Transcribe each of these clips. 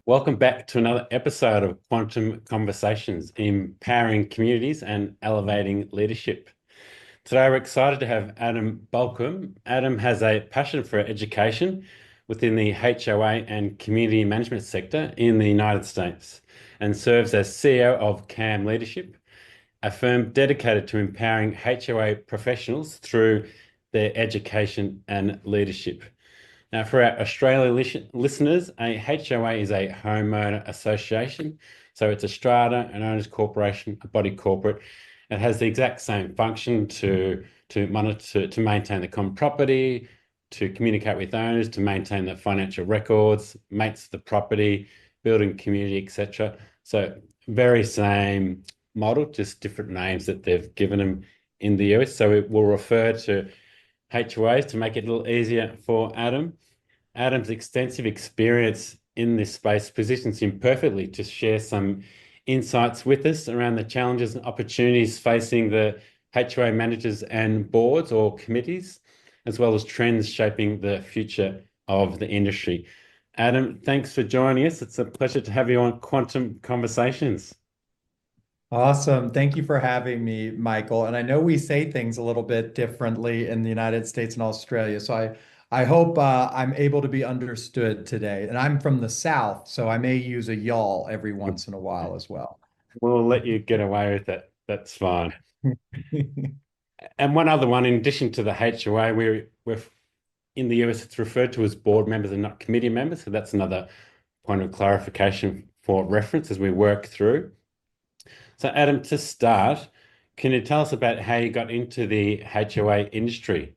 Welcome back to another episode of Quantum Conversations, empowering communities and elevating leadership. Today, we're excited to have Adam Balkcom. Adam has a passion for education within the HOA and community management sector in the United States and serves as CEO of CAM Leadership, a firm dedicated to empowering HOA professionals through their education and leadership. Now, for our Australia listeners, a HOA is a homeowner association. So it's a strata, an owners corporation, a body corporate. It has the exact same function to monitor, to maintain the common property, to communicate with owners, to maintain the financial records, mates the property, building community, etc. So very same model, just different names that they've given them in the US. So we will refer to HOAs to make it a little easier for Adam. Adam's extensive experience in this space positions him perfectly to share some insights with us around the challenges and opportunities facing the HOA managers and boards or committees, as well as trends shaping the future of the industry. Adam, thanks for joining us. It's a pleasure to have you on Quantum Conversations. Awesome. Thank you for having me, Michael. And I know we say things a little bit differently in the United States and Australia. So I hope I'm able to be understood today. And I'm from the South, so I may use a y'all every once in a while as well. We'll let you get away with it. That's fine. And one other one, in addition to the HOA, we're in the US, it's referred to as board members and not committee members. So that's another point of clarification for reference as we work through. So, Adam, to start, can you tell us about how you got into the HOA industry?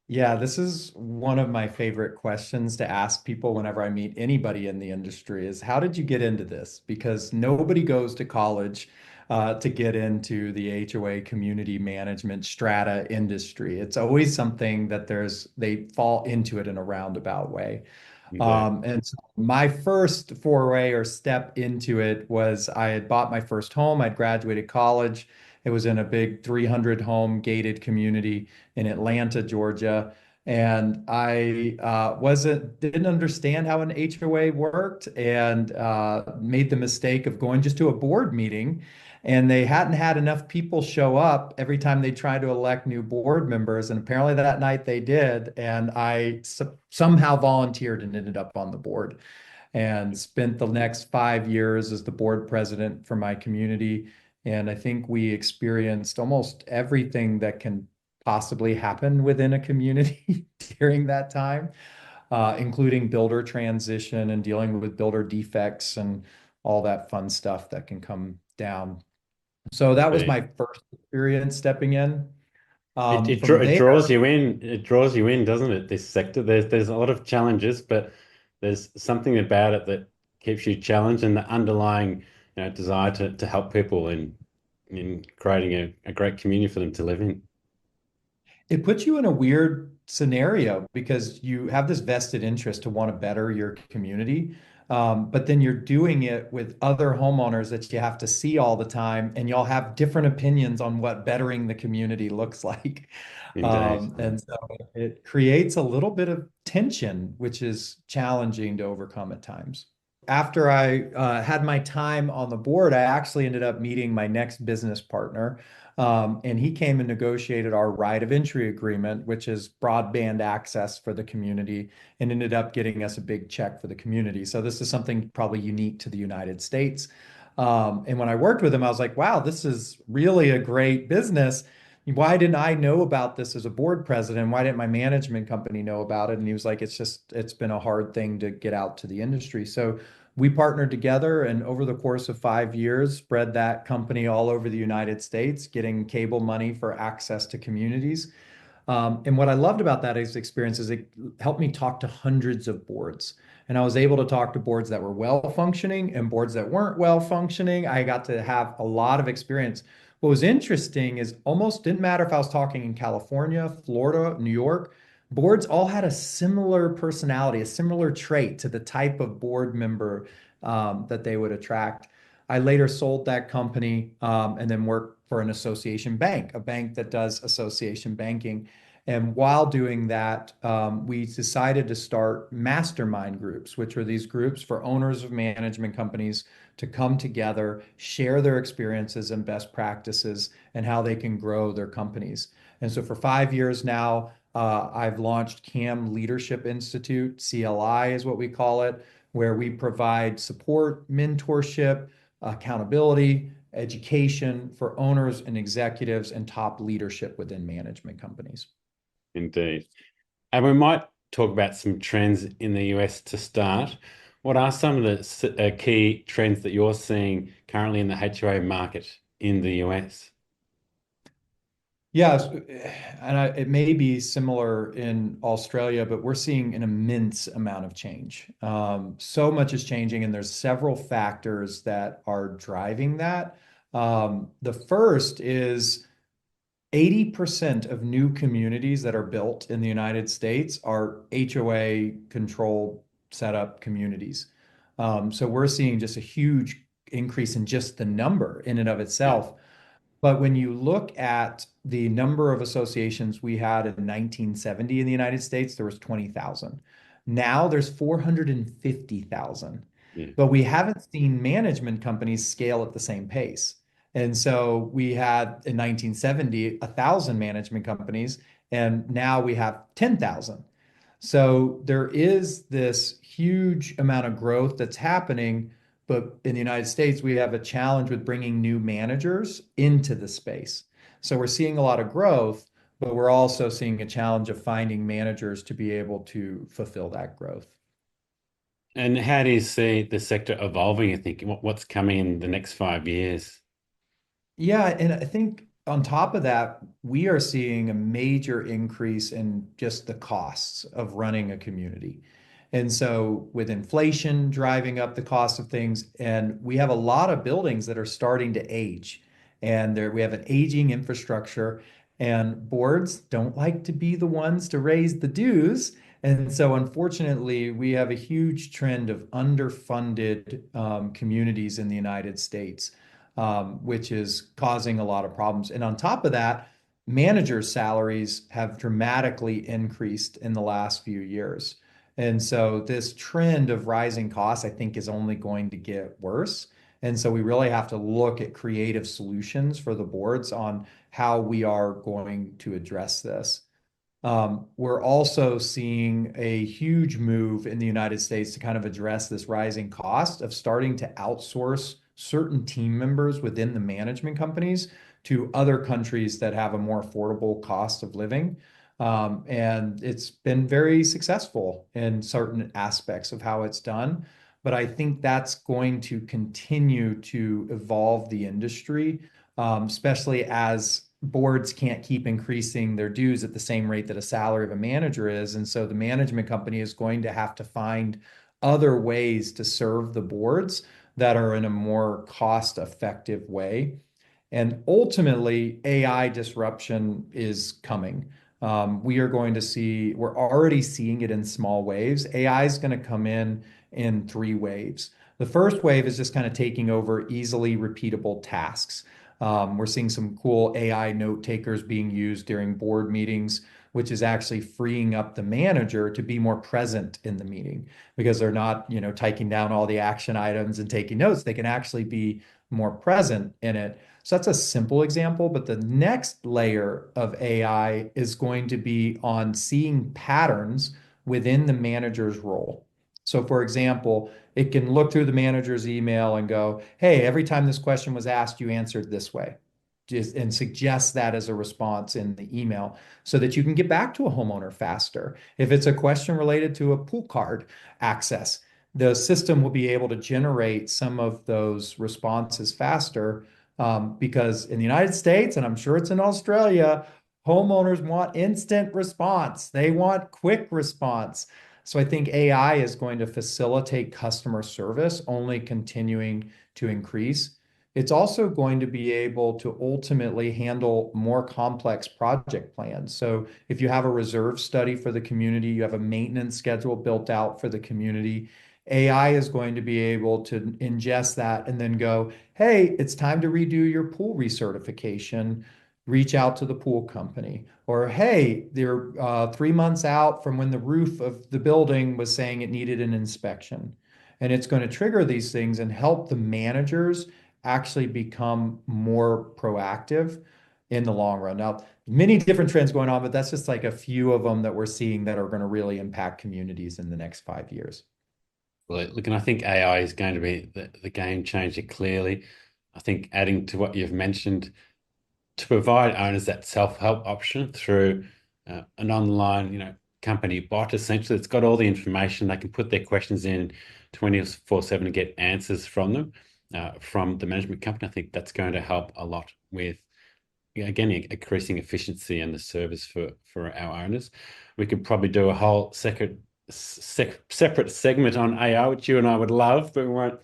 Yeah, this is one of my favorite questions to ask people whenever I meet anybody in the industry is how did you get into this? Because nobody goes to college to get into the HOA community management strata industry. It's always something that they fall into it in a roundabout way. Indeed. And so my first foray or step into it was I had bought my first home. I'd graduated college. It was in a big 300 home gated community in Atlanta, Georgia. And I didn't understand how an HOA worked and made the mistake of going just to a board meeting. And they hadn't had enough people show up every time they tried to elect new board members. And apparently that night they did. And I somehow volunteered and ended up on the board and spent the next 5 years as the board president for my community. And I think we experienced almost everything that can possibly happen within a community during that time, including builder transition and dealing with builder defects and all that fun stuff that can come down. So that was my first experience stepping in. From It there, draws you in. It draws you in, doesn't it? This sector. There's a lot of challenges, but there's something about it that keeps you challenged, and the underlying, desire to help people in creating a great community for them to live in. it puts you in a weird scenario because you have this vested interest to want to better your community. But then you're doing it with other homeowners that you have to see all the time, and y'all have different opinions on what bettering the community looks like. Indeed. And so it creates a little bit of tension, which is challenging to overcome at times. After I had my time on the board, I actually ended up meeting my next business partner. And he came and negotiated our right of entry agreement, which is broadband access for the community, and ended up getting us a big check for the community. So this is something probably unique to the United States. And when I worked with him, I was like, wow, this is really a great business. Why didn't I know about this as a board president? Why didn't my management company know about it? And he was like, it's been a hard thing to get out to the industry. So we partnered together and over the course of 5 years, spread that company all over the United States, getting cable money for access to communities. And what I loved about that experience is it helped me talk to hundreds of boards. And I was able to talk to boards that were well functioning and boards that weren't well functioning. I got to have a lot of experience. What was interesting is almost didn't matter if I was talking in California, Florida, New York, boards all had a similar personality, a similar trait to the type of board member that they would attract. I later sold that company and then worked for an association bank, a bank that does association banking. And while doing that, we decided to start mastermind groups, which are these groups for owners of management companies to come together, share their experiences and best practices, and how they can grow their companies. And so for 5 years now, I've launched CAM Leadership Institute, CLI is what we call it, where we provide support, mentorship, accountability, education for owners and executives and top leadership within management companies. Indeed. And we might talk about some trends in the US to start. What are some of the key trends that you're seeing currently in the HOA market in the US? Yes, and it may be similar in Australia, but we're seeing an immense amount of change. So much is changing, and there's several factors that are driving that. The first is 80% of new communities that are built in the United States are HOA controlled setup communities. So we're seeing just a huge increase in just the number in and of Yeah. itself. But when you look at the number of associations we had in 1970 in the United States, there was 20,000. Now there's 450,000. Yeah. But we haven't seen management companies scale at the same pace. And so we had in 1970 1,000 management companies, and now we have 10,000. So there is this huge amount of growth that's happening, but in the United States, we have a challenge with bringing new managers into the space. So we're seeing a lot of growth, but we're also seeing a challenge of finding managers to be able to fulfill that growth. And how do you see the sector evolving, you think? What's coming in the next 5 years? Yeah, and I think on top of that, we are seeing a major increase in just the costs of running a community. And so with inflation driving up the cost of things, and we have a lot of buildings that are starting to age, and there we have an aging infrastructure, and boards don't like to be the ones to raise the dues. And so unfortunately, we have a huge trend of underfunded communities in the United States, which is causing a lot of problems. And on top of that, managers' salaries have dramatically increased in the last few years. And so this trend of rising costs, I think, is only going to get worse. And so we really have to look at creative solutions for the boards on how we are going to address this. We're also seeing a huge move in the United States to kind of address this rising cost of starting to outsource certain team members within the management companies to other countries that have a more affordable cost of living. And it's been very successful in certain aspects of how it's done. But I think that's going to continue to evolve the industry, especially as boards can't keep increasing their dues at the same rate that a salary of a manager is. And so the management company is going to have to find other ways to serve the boards that are in a more cost-effective way. And ultimately, AI disruption is coming. We are going to see, we're already seeing it in small waves. AI is going to come in three waves. The first wave is just kind of taking over easily repeatable tasks. We're seeing some cool AI note takers being used during board meetings, which is actually freeing up the manager to be more present in the meeting because they're not, taking down all the action items and taking notes. They can actually be more present in it. So that's a simple example, but the next layer of AI is going to be on seeing patterns within the manager's role. So for example, it can look through the manager's email and go, hey, every time this question was asked, you answered this way. And suggest that as a response in the email so that you can get back to a homeowner faster. If it's a question related to a pool card access, the system will be able to generate some of those responses faster because in the United States, and I'm sure it's in Australia, homeowners want instant response. They want quick response. So I think AI is going to facilitate customer service, only continuing to increase. It's also going to be able to ultimately handle more complex project plans. So if you have a reserve study for the community, you have a maintenance schedule built out for the community, AI is going to be able to ingest that and then go, hey, it's time to redo your pool recertification. reach out to the pool company. Or, hey, they're 3 months out from when the roof of the building was saying it needed an inspection. And it's going to trigger these things and help the managers actually become more proactive in the long run. Now, many different trends going on, but that's just like a few of them that we're seeing that are going to really impact communities in the next 5 years. Well, look, and I think AI is going to be the game changer clearly. I think adding to what you've mentioned, to provide owners that self-help option through an online, company bot, essentially, it's got all the information. They can put their questions in 24/7 and get answers from them, from the management company. I think that's going to help a lot with, again, increasing efficiency and the service for our owners. We could probably do a whole separate segment on AI, which you and I would love, but we won't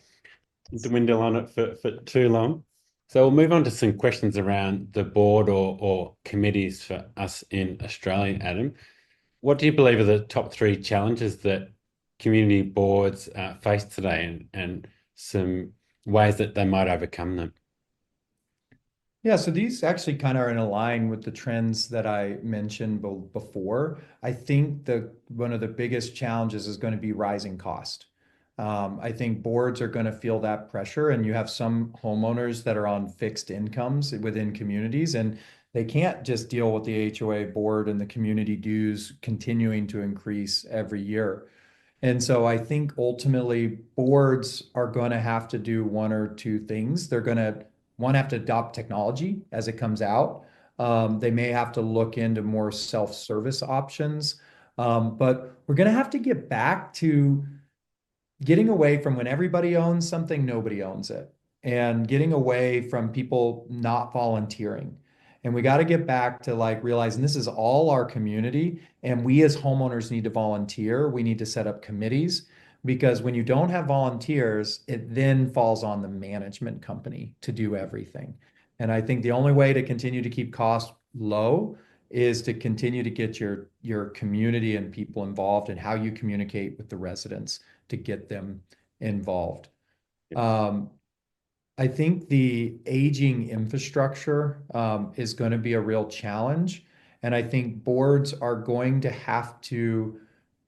dwindle on it for too long. So we'll move on to some questions around the board or committees for us in Australia, Adam. What do you believe are the top three challenges that community boards face today, and some ways that they might overcome them? Yeah, so these actually kind of are in line with the trends that I mentioned before. I think the one of the biggest challenges is going to be rising cost. I think boards are going to feel that pressure, and you have some homeowners that are on fixed incomes within communities, and they can't just deal with the HOA board and the community dues continuing to increase every year. And so I think ultimately boards are going to have to do one or two things. They're going to, one, have to adopt technology as it comes out. They may have to look into more self-service options. But we're going to have to get back to getting away from when everybody owns something, nobody owns it, and getting away from people not volunteering. And we got to get back to like realizing this is all our community, and we as homeowners need to volunteer. We need to set up committees because when you don't have volunteers, it then falls on the management company to do everything. And I think the only way to continue to keep costs low is to continue to get your community and people involved in how you communicate with the residents to get them involved. Um, I think the aging infrastructure is going to be a real challenge. And I think boards are going to have to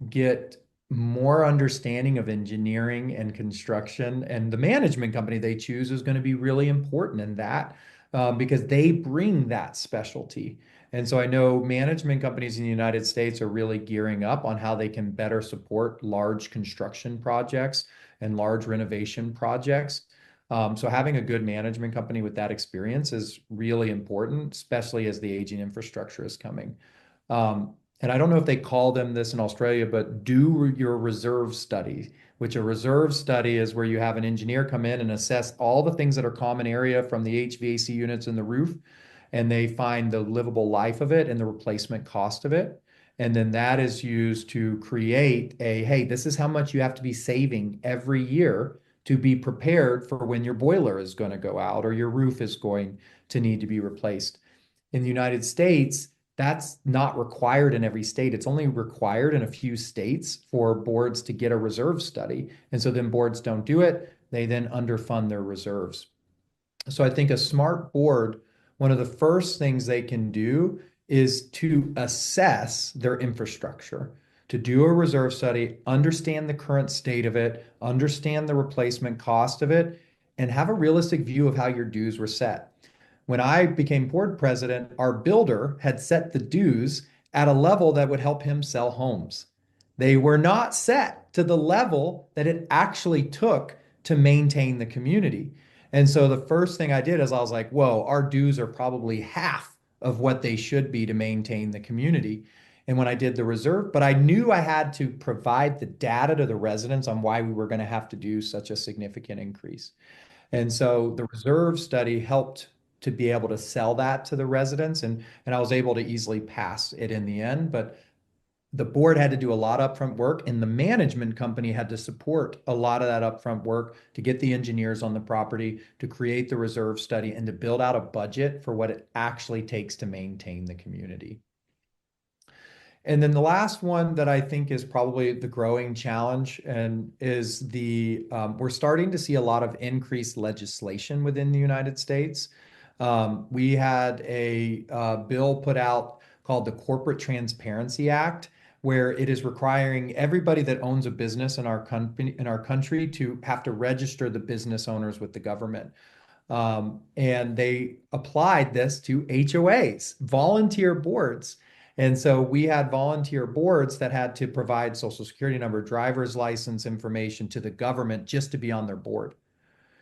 get more understanding of engineering and construction. And the management company they choose is going to be really important in that because they bring that specialty. And so I know management companies in the United States are really gearing up on how they can better support large construction projects and large renovation projects. So having a good management company with that experience is really important, especially as the aging infrastructure is coming. And I don't know if they call them this in Australia, but do your reserve study, which a reserve study is where you have an engineer come in and assess all the things that are common area from the HVAC units in the roof, and they find the livable life of it and the replacement cost of it. And then that is used to create a, hey, this is how much you have to be saving every year to be prepared for when your boiler is going to go out or your roof is going to need to be replaced. In the United States, that's not required in every state. It's only required in a few states for boards to get a reserve study. And so then boards don't do it. They then underfund their reserves. So I think a smart board, one of the first things they can do is to assess their infrastructure, to do a reserve study, understand the current state of it, understand the replacement cost of it, and have a realistic view of how your dues were set. When I became board president, our builder had set the dues at a level that would help him sell homes. They were not set to the level that it actually took to maintain the community. And so the first thing I did is I was like, whoa, our dues are probably half of what they should be to maintain the community. And when I did the reserve, but I knew I had to provide the data to the residents on why we were going to have to do such a significant increase. And so the reserve study helped to be able to sell that to the residents, and I was able to easily pass it in the end. But the board had to do a lot of upfront work, and the management company had to support a lot of that upfront work to get the engineers on the property, to create the reserve study, and to build out a budget for what it actually takes to maintain the community. And then the last one that I think is probably the growing challenge and is we're starting to see a lot of increased legislation within the United States. We had a bill put out called the Corporate Transparency Act, where it is requiring everybody that owns a business in our company in our country to have to register the business owners with the government. And they applied this to HOAs, volunteer boards. And so we had volunteer boards that had to provide social security number, driver's license information to the government just to be on their board.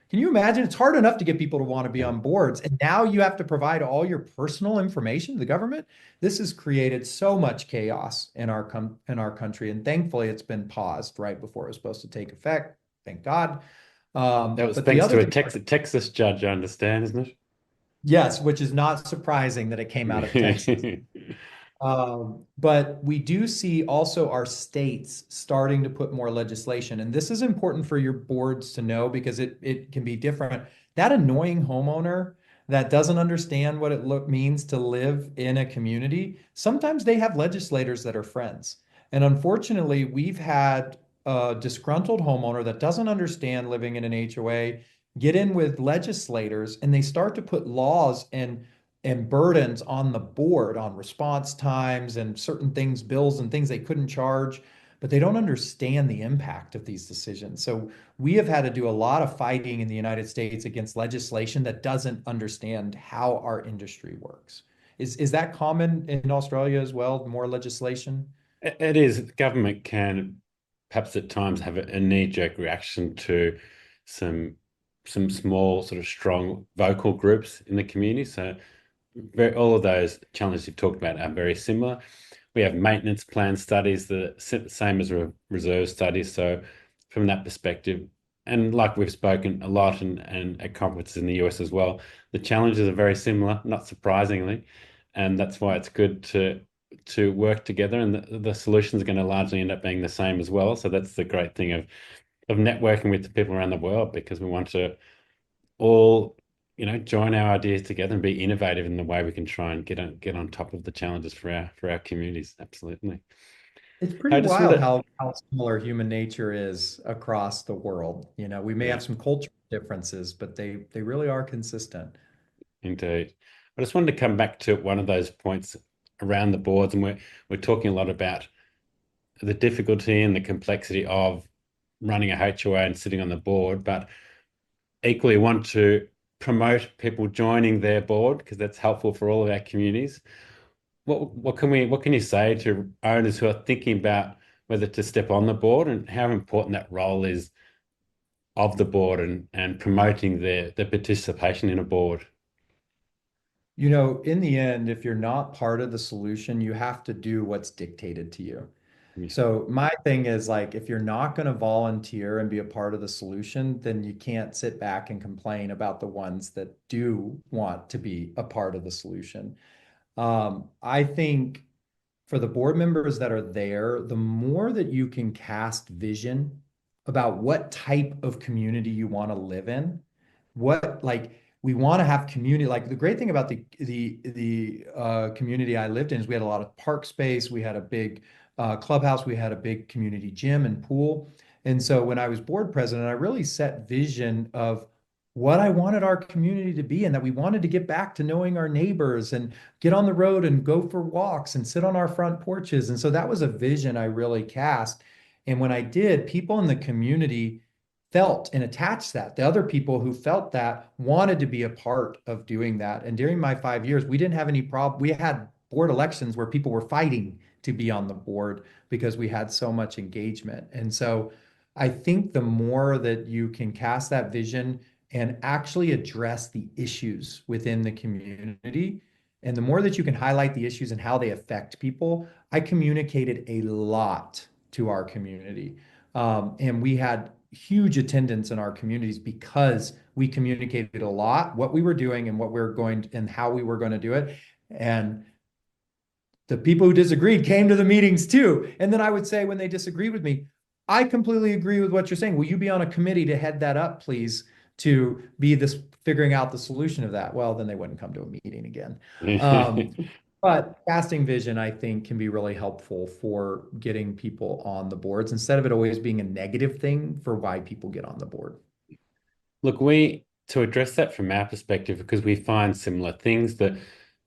Can you imagine? It's hard enough to get people to want to be Yeah. on boards, and now you have to provide all your personal information to the government. This has created so much chaos in in our country, and thankfully, it's been paused right before it was supposed to take effect. Thank God. That was But the thanks other to a thing, Texas judge, I understand, isn't yes, which is not surprising that it came out of Texas. it? But we do see also our states starting to put more legislation. And this is important for your boards to know because it can be different. That annoying homeowner that doesn't understand what it means to live in a community, sometimes they have legislators that are friends. And unfortunately, we've had a disgruntled homeowner that doesn't understand living in an HOA get in with legislators and they start to put laws and burdens on the board on response times and certain things, bills and things they couldn't charge, but they don't understand the impact of these decisions. So we have had to do a lot of fighting in the United States against legislation that doesn't understand how our industry works. Is that common in Australia as well? More legislation? It is. Government can perhaps at times have a knee-jerk reaction to some some small, sort of strong vocal groups in the community. So all of those challenges you've talked about are very similar. We have maintenance plan studies, the same as reserve studies. So from that perspective, and like we've spoken a lot and at conferences in the US as well, the challenges are very similar, not surprisingly. And that's why it's good to work together, and the solutions are going to largely end up being the same as well. So that's the great thing of networking with the people around the world, because we want to all, join our ideas together and be innovative in the way we can try and get on top of the challenges for our communities. Absolutely. It's pretty I just want wild to, how similar human nature is across the world. You know, we may yeah, have some cultural differences, but they really are consistent. indeed. I just wanted to come back to one of those points around the boards, and we're talking a lot about the difficulty and the complexity of running a HOA and sitting on the board, but equally want to promote people joining their board because that's helpful for all of our communities. What can you say to owners who are thinking about whether to step on the board, and how important that role is of the board and promoting their participation in a board? You know, in the end, if you're not part of the solution, you have to do what's dictated to you. Yeah. So my thing is like, if you're not going to volunteer and be a part of the solution, then you can't sit back and complain about the ones that do want to be a part of the solution. I think for the board members that are there, the more that you can cast vision about what type of community you want to live in, what like we want to have community. Like the great thing about the community I lived in is we had a lot of park space, we had a big clubhouse, we had a big community gym and pool. And so when I was board president, I really set vision of what I wanted our community to be and that we wanted to get back to knowing our neighbors and get on the road and go for walks and sit on our front porches. And so that was a vision I really cast. And when I did, people in the community felt and attached that. The other people who felt that wanted to be a part of doing that. And during my 5 years, we didn't have any problem. We had board elections where people were fighting to be on the board because we had so much engagement. And so I think the more that you can cast that vision and actually address the issues within the community, and the more that you can highlight the issues and how they affect people, I communicated a lot to our community. And we had huge attendance in our communities because we communicated a lot what we were doing and what we were going and how we were going to do it. And the people who disagreed came to the meetings too. And then I would say when they disagreed with me, I completely agree with what you're saying. Will you be on a committee to head that up, please, to be this figuring out the solution of that? Well, then they wouldn't come to a meeting again. Um, but casting vision, I think, can be really helpful for getting people on the boards instead of it always being a negative thing for why people get on the board. Look, we to address that from our perspective, because we find similar things, that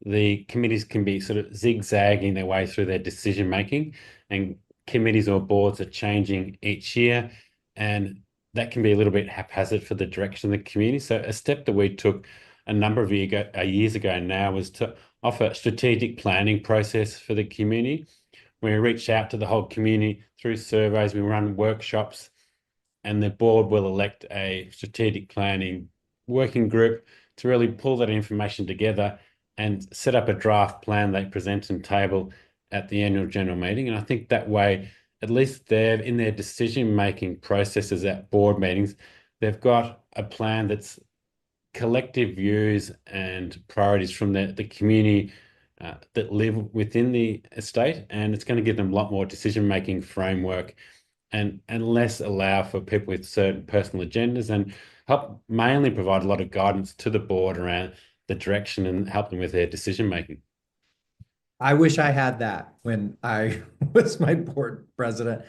the committees can be sort of zigzagging their way through their decision making, and committees or boards are changing each year, and that can be a little bit haphazard for the direction of the community. So a step that we took a number of years ago now was to offer a strategic planning process for the community. We reach out to the whole community through surveys, we run workshops, and the board will elect a strategic planning working group to really pull that information together and set up a draft plan they present and table at the annual general meeting. And I think that way, at least they're in their decision-making processes at board meetings, they've got a plan that's collective views and priorities from the community that live within the estate, and it's going to give them a lot more decision-making framework and less allow for people with certain personal agendas, and help mainly provide a lot of guidance to the board around the direction and help them with their decision making. I wish I had that when I was my board president.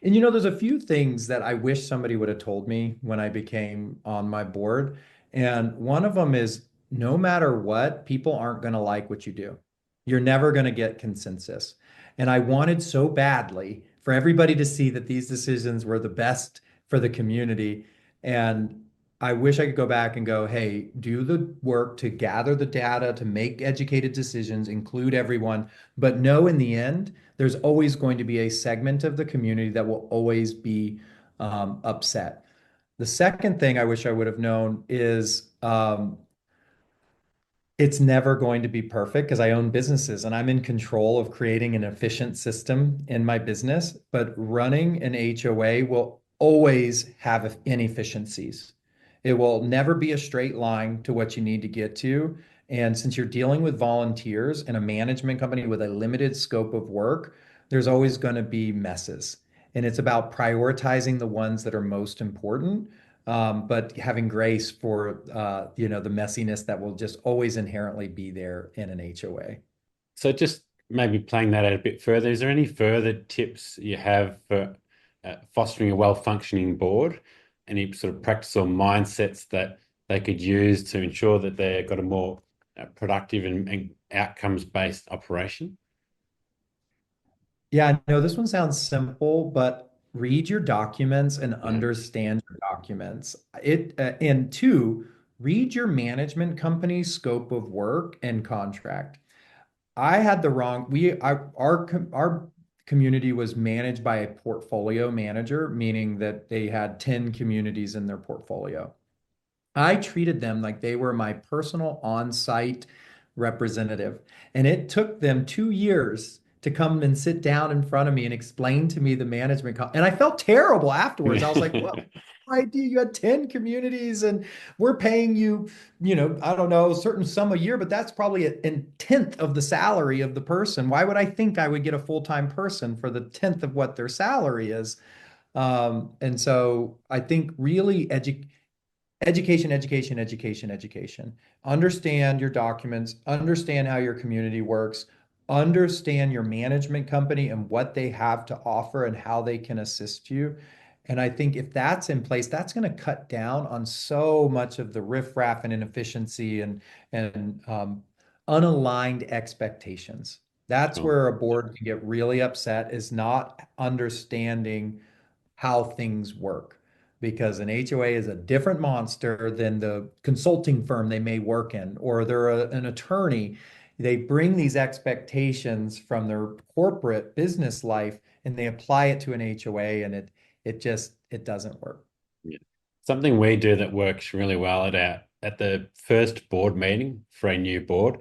And there's a few things that I wish somebody would have told me when I became on my board. And one of them is no matter what, people aren't going to like what you do. You're never going to get consensus. And I wanted so badly for everybody to see that these decisions were the best for the community. And I wish I could go back and go, hey, do the work to gather the data, to make educated decisions, include everyone, but know in the end, there's always going to be a segment of the community that will always be upset. The second thing I wish I would have known is it's never going to be perfect because I own businesses and I'm in control of creating an efficient system in my business, but running an HOA will always have inefficiencies. It will never be a straight line to what you need to get to. And since you're dealing with volunteers in a management company with a limited scope of work, there's always going to be messes. And it's about prioritizing the ones that are most important, but having grace for the messiness that will just always inherently be there in an HOA. So just maybe playing that out a bit further, is there any further tips you have for fostering a well-functioning board? Any sort of practice or mindsets that they could use to ensure that they've got a more productive and outcomes-based operation? Yeah, I know this one sounds simple, but read your documents and Yeah. understand your documents. And two, read your management company's scope of work and contract. I had the wrong, our community was managed by a portfolio manager, meaning that they had 10 communities in their portfolio. I treated them like they were my personal on-site representative. And it took them 2 years to come and sit down in front of me and explain to me the and I felt terrible afterwards. I was like, well, idea you had 10 communities and we're paying you, I don't know, a certain sum a year, but that's probably a tenth of the salary of the person. Why would I think I would get a full-time person for the tenth of what their salary is? And so I think really education, education, education, education. Understand your documents, understand how your community works, understand your management company and what they have to offer and how they can assist you. And I think if that's in place, that's going to cut down on so much of the riffraff and inefficiency and unaligned expectations. That's Sure. where a board can get really upset, is not understanding how things work, because an HOA is a different monster than the consulting firm they may work in, or they're an attorney. They bring these expectations from their corporate business life and they apply it to an HOA, and it doesn't work. Yeah. Something we do that works really well at the first board meeting for a new board,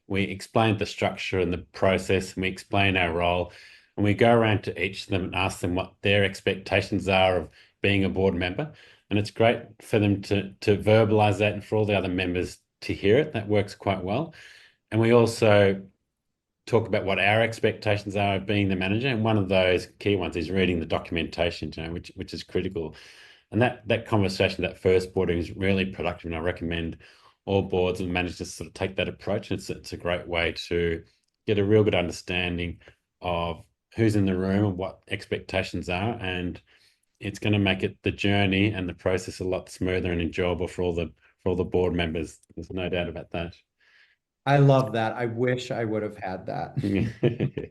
we explain the structure and the process, and we explain our role, and we go around to each of them and ask them what their expectations are of being a board member. And it's great for them to verbalize that and for all the other members to hear it. That works quite well. And we also talk about what our expectations are of being the manager. And one of those key ones is reading the documentation, which is critical. And that conversation, that first boarding, is really productive. And I recommend all boards and managers to sort of take that approach. It's a great way to get a real good understanding of who's in the room and what expectations are. And it's going to make the journey and the process a lot smoother and enjoyable for for all the board members. There's no doubt about that. I love that. I wish I would have had that.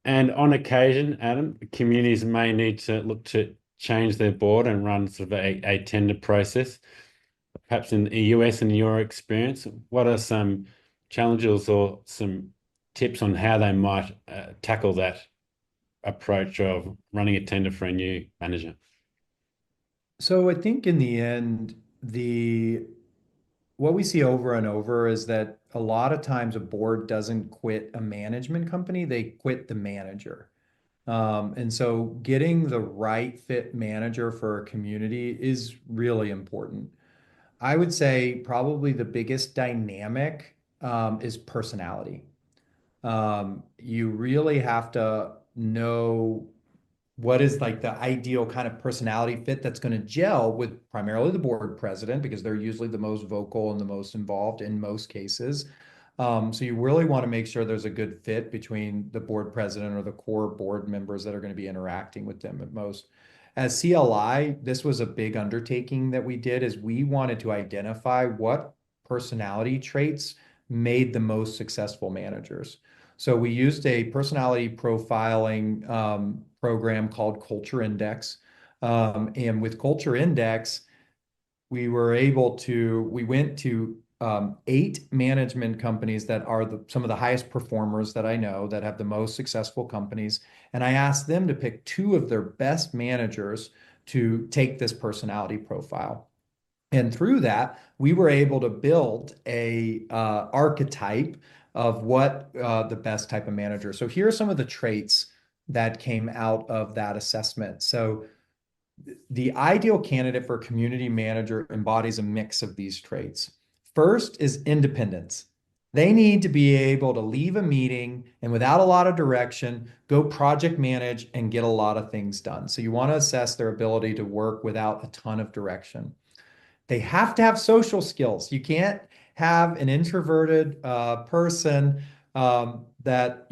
And on occasion, Adam, communities may need to look to change their board and run sort of a tender process. Perhaps in the US, in your experience, what are some challenges or some tips on how they might tackle that approach of running a tender for a new manager? So I think in the end, the what we see over and over is that a lot of times a board doesn't quit a management company, they quit the manager. And so getting the right fit manager for a community is really important. I would say probably the biggest dynamic is personality. You really have to know what is like the ideal kind of personality fit that's going to gel with primarily the board president because they're usually the most vocal and the most involved in most cases. So you really want to make sure there's a good fit between the board president or the core board members that are going to be interacting with them at most. As CLI, this was a big undertaking that we did is we wanted to identify what personality traits made the most successful managers. So we used a personality profiling program called Culture Index. And with Culture Index, we went to 8 management companies that are some of the highest performers that I know that have the most successful companies. And I asked them to pick 2 of their best managers to take this personality profile. And through that, we were able to build a archetype of what the best type of manager. So here are some of the traits that came out of that assessment. So the ideal candidate for a community manager embodies a mix of these traits. First is independence. They need to be able to leave a meeting and without a lot of direction, go project manage and get a lot of things done. So you want to assess their ability to work without a ton of direction. They have to have social skills. You can't have an introverted person that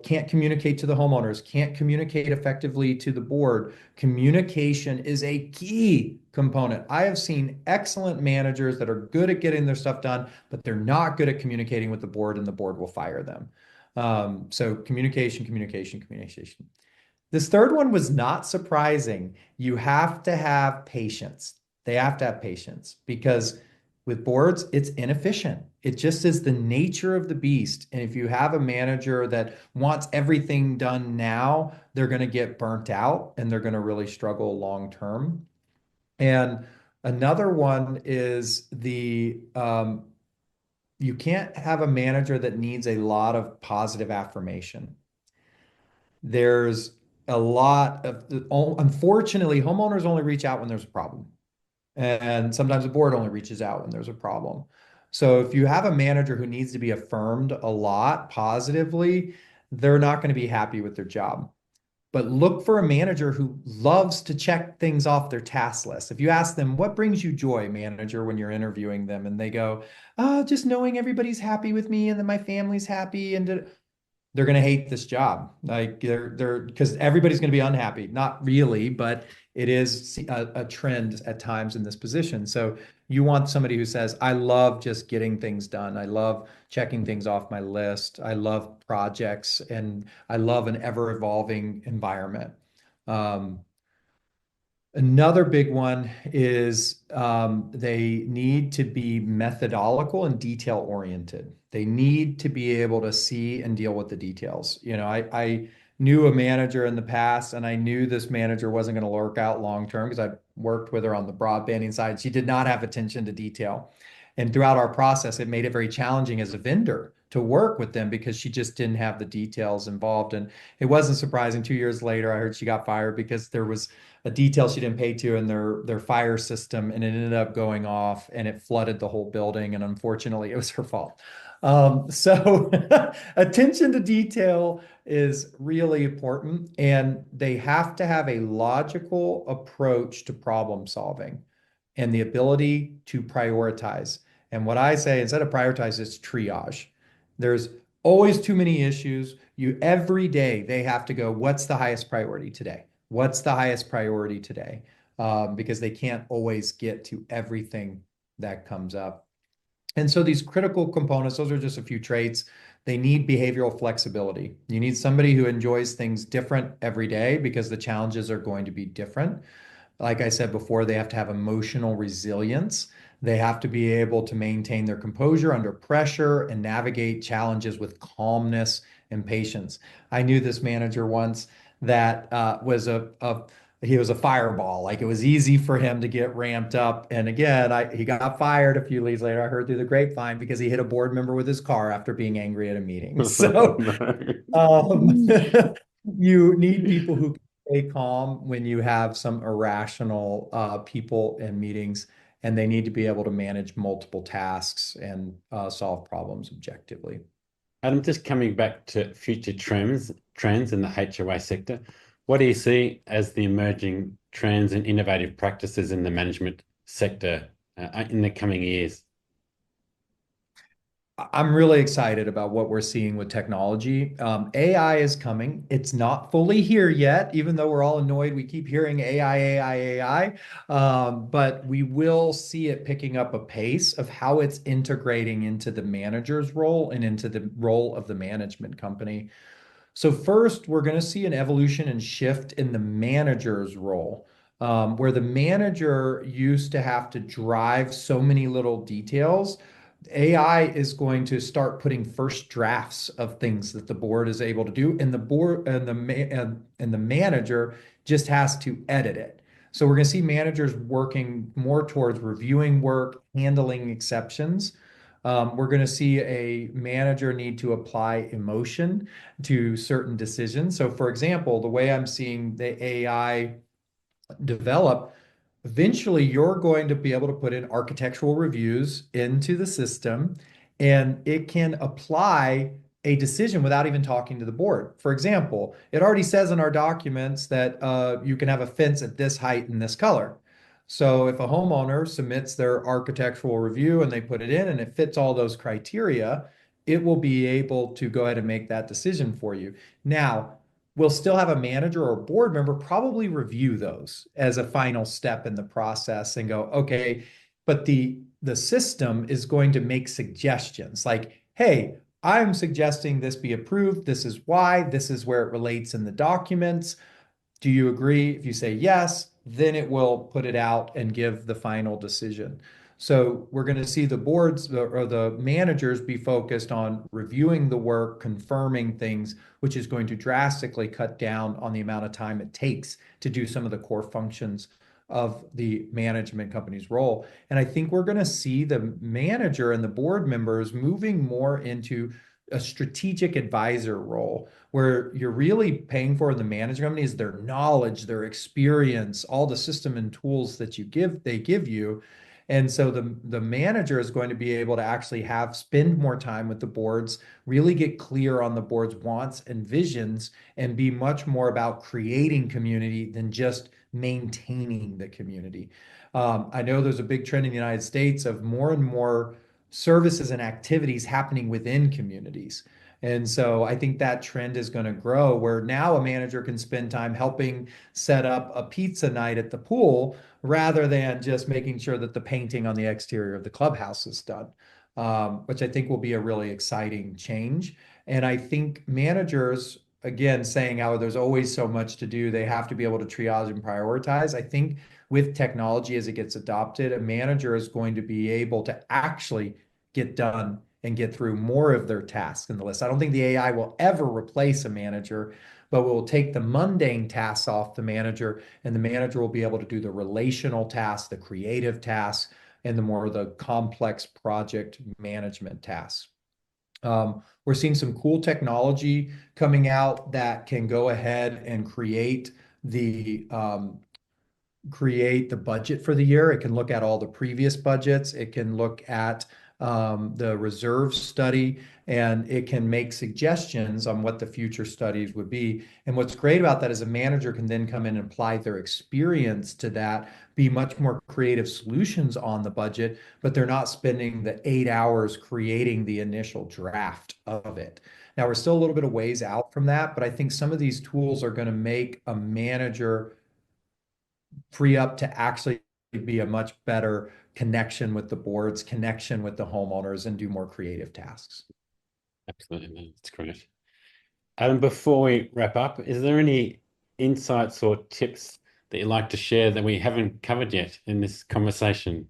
can't communicate to the homeowners, can't communicate effectively to the board. Communication is a key component. I have seen excellent managers that are good at getting their stuff done, but they're not good at communicating with the board, and the board will fire them. So communication, communication, communication. This third one was not surprising. You have to have patience. They have to have patience because with boards, it's inefficient. It just is the nature of the beast. And if you have a manager that wants everything done now, they're going to get burnt out and they're going to really struggle long term. And another one is you can't have a manager that needs a lot of positive affirmation. There's a lot of, unfortunately, homeowners only reach out when there's a problem. And sometimes the board only reaches out when there's a problem. So if you have a manager who needs to be affirmed a lot positively, they're not going to be happy with their job. But look for a manager who loves to check things off their task list. If you ask them, what brings you joy, manager, when you're interviewing them, and they go, oh, just knowing everybody's happy with me and that my family's happy, and they're going to hate this job. Like they're because everybody's going to be unhappy. Not really, but it is a trend at times in this position. So you want somebody who says, I love just getting things done. I love checking things off my list. I love projects and I love an ever evolving environment. Um, Another big one is they need to be methodological and detail oriented. They need to be able to see and deal with the details. I knew a manager in the past, and I knew this manager wasn't going to work out long term because I worked with her on the broadbanding side. She did not have attention to detail. And throughout our process, it made it very challenging as a vendor to work with them because she just didn't have the details involved. And it wasn't surprising. 2 years later, I heard she got fired because there was a detail she didn't pay to in their fire system, and it ended up going off and it flooded the whole building. And unfortunately, it was her fault. So attention to detail is really important, and they have to have a logical approach to problem solving and the ability to prioritize. And what I say, instead of prioritize, it's triage. There's always too many issues. Every day they have to go, what's the highest priority today? What's the highest priority today? because they can't always get to everything that comes up. And so these critical components, those are just a few traits. They need behavioral flexibility. You need somebody who enjoys things different every day because the challenges are going to be different. Like I said before, they have to have emotional resilience. They have to be able to maintain their composure under pressure and navigate challenges with calmness and patience. I knew this manager once that he was a fireball. Like it was easy for him to get ramped up. And again, he got fired a few weeks later. I heard through the grapevine because he hit a board member with his car after being angry at a meeting. So um, No. you need people who can stay calm when you have some irrational people in meetings, and they need to be able to manage multiple tasks and solve problems objectively. Adam, just coming back to future trends in the HOA sector, what do you see as the emerging trends and innovative practices in the management sector in the coming years? I'm really excited about what we're seeing with technology. AI is coming. It's not fully here yet, even though we're all annoyed. We keep hearing AI, AI, AI. But we will see it picking up a pace of how it's integrating into the manager's role and into the role of the management company. So first, we're going to see an evolution and shift in the manager's role, where the manager used to have to drive so many little details. AI is going to start putting first drafts of things that the board is able to do, and the board and the manager just has to edit it. So we're going to see managers working more towards reviewing work, handling exceptions. We're going to see a manager need to apply emotion to certain decisions. So, for example, the way I'm seeing the AI develop, eventually you're going to be able to put in architectural reviews into the system, and it can apply a decision without even talking to the board. For example, it already says in our documents that you can have a fence at this height and this color. So if a homeowner submits their architectural review and they put it in and it fits all those criteria, it will be able to go ahead and make that decision for you. Now, we'll still have a manager or a board member probably review those as a final step in the process and go, okay, but the system is going to make suggestions like, hey, I'm suggesting this be approved. This is why. This is where it relates in the documents. Do you agree? If you say yes, then it will put it out and give the final decision. So we're going to see the boards or the managers be focused on reviewing the work, confirming things, which is going to drastically cut down on the amount of time it takes to do some of the core functions of the management company's role. And I think we're going to see the manager and the board members moving more into a strategic advisor role where you're really paying for in the management company is their knowledge, their experience, all the system and tools that they give you. And so the manager is going to be able to actually spend more time with the boards, really get clear on the board's wants and visions, and be much more about creating community than just maintaining the community. I know there's a big trend in the United States of more and more services and activities happening within communities. And so I think that trend is going to grow where now a manager can spend time helping set up a pizza night at the pool rather than just making sure that the painting on the exterior of the clubhouse is done, which I think will be a really exciting change. And I think managers, again, saying how there's always so much to do, they have to be able to triage and prioritize. I think with technology as it gets adopted, a manager is going to be able to actually get done and get through more of their tasks in the list. I don't think the AI will ever replace a manager, but will take the mundane tasks off the manager, and the manager will be able to do the relational tasks, the creative tasks, and the complex project management tasks. We're seeing some cool technology coming out that can go ahead and create the budget for the year. It can look at all the previous budgets. It can look at the reserve study, and it can make suggestions on what the future studies would be. And what's great about that is a manager can then come in and apply their experience to that, be much more creative solutions on the budget, but they're not spending the 8 hours creating the initial draft of it. Now, we're still a little bit of ways out from that, but I think some of these tools are going to make a manager free up to actually be a much better connection with the boards, connection with the homeowners, and do more creative tasks. Absolutely. That's great. Adam, before we wrap up, is there any insights or tips that you'd like to share that we haven't covered yet in this conversation?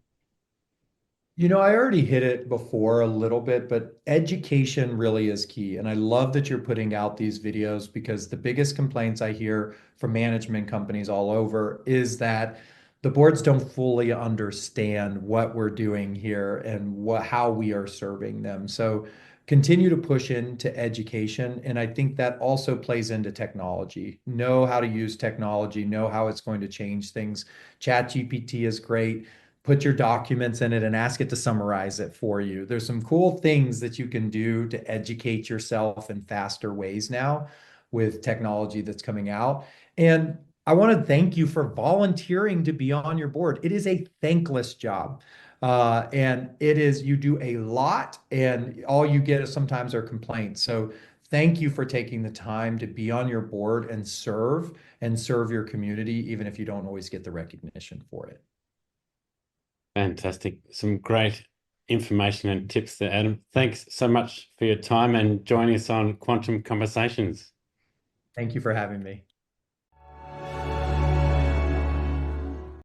I already hit it before a little bit, but education really is key. And I love that you're putting out these videos because the biggest complaints I hear from management companies all over is that the boards don't fully understand what we're doing here and how we are serving them. So continue to push into education. And I think that also plays into technology. Know how to use technology, know how it's going to change things. ChatGPT is great. Put your documents in it and ask it to summarize it for you. There's some cool things that you can do to educate yourself in faster ways now with technology that's coming out. And I want to thank you for volunteering to be on your board. It is a thankless job. And you do a lot, and all you get is sometimes are complaints. So thank you for taking the time to be on your board and serve your community, even if you don't always get the recognition for it. Fantastic. Some great information and tips there, Adam. Thanks so much for your time and joining us on Quantum Conversations. Thank you for having me.